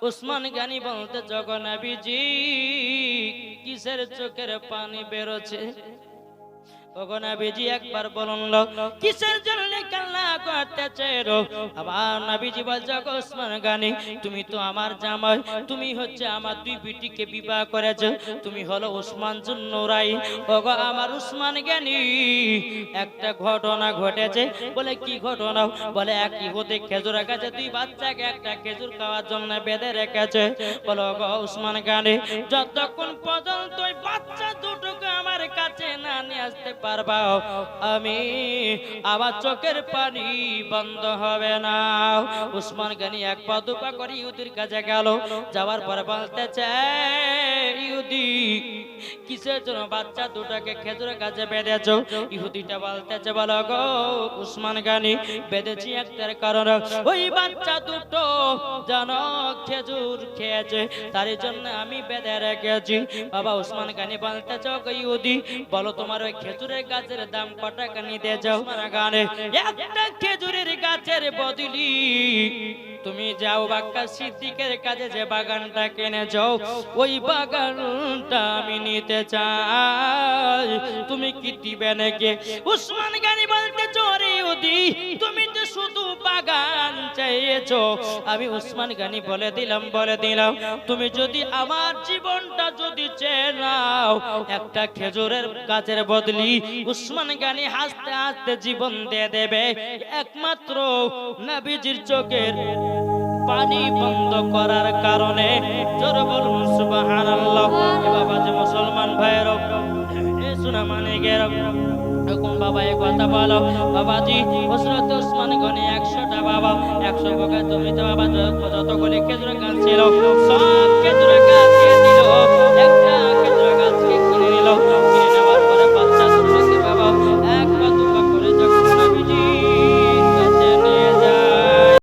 উসমান গানি বলতে যখন নবীজি কিসের চোখের পানি বেরোচ্ছে তখন নবীজি একবার বলুন কিসের জন্য কান্না করতেছে আবার নবীজি বলছে উসমান গানি তুমি তো আমার জামাই তুমি হচ্ছে আমার দুই বিটিকে বিবাহ করেছো তুমি হলো উসমান জুন নুরাইন ওগো আমার উসমান গানি একটা ঘটনা ঘটেছে বলে কি ঘটনা বলে এক ইহুদি খেজুরের গাছে দুই বাচ্চাকে একটা খেজুর খাওয়ার জন্য বেঁধে রেখেছে বলো গো উসমান গানি যতক্ষণ পর্যন্ত ওই বাচ্চা দুটোকে আমার কাছে না নিয়ে আসতে পারবা আমি আমার চোখের পানি বন্ধ হবে না উসমান গানি এক পা দুপা করে ইহুদির কাছে গেল যাওয়ার পর বলতেছে ইহুদি কিসের জন্য বাচ্চা দুটাকে খেজুরের গাছে বেঁধেছো ইহুদিটা বলতেছে বলো গো উসমান গানি বেঁধেছি একটার কারণে ওই বাচ্চা দুটো যেন খেজুর খেয়েছে তার জন্য আমি বেঁধে রেখেছি বাবা উসমান গানি বলতেছে গো ইহুদি বলো তোমার ওই খেজুরের গাছের দাম কত টাকা নিতে যাও গানে একটা খেজুরের গাছের বদলি তুমি যাও বাক্কা সিদ্দিকের কাছে যে বাগানটা কিনে যাও ওই বাগানটা আমি নিতে চাই তুমি কি দিবে নাকি উসমান গানি বলতে চোরে ইহুদি তুমি তো শুধু বাগান চাইছো আমি উসমান গানি বলে দিলাম তুমি যদি আমার জীবনটা যদি চেয়ে নাও একটা খেজুরের গাছের বদলি উসমান গানি হাসতে হাসতে জীবন দিয়ে দেবে একমাত্র নবীজির চোখের পানি বন্ধ করার কারণে জোরে বলুন সুবহানাল্লাহ বাবা যে মুসলমান ভাইরা এ শোনা মানে গের এরকম বাবা এই কথা বলো বাবাজি হযরত উসমান গনি 100টা বাবা 100 বকা তুমি তো বাবা যতগুলি খেজুর গাছ ছিল সব খেজুর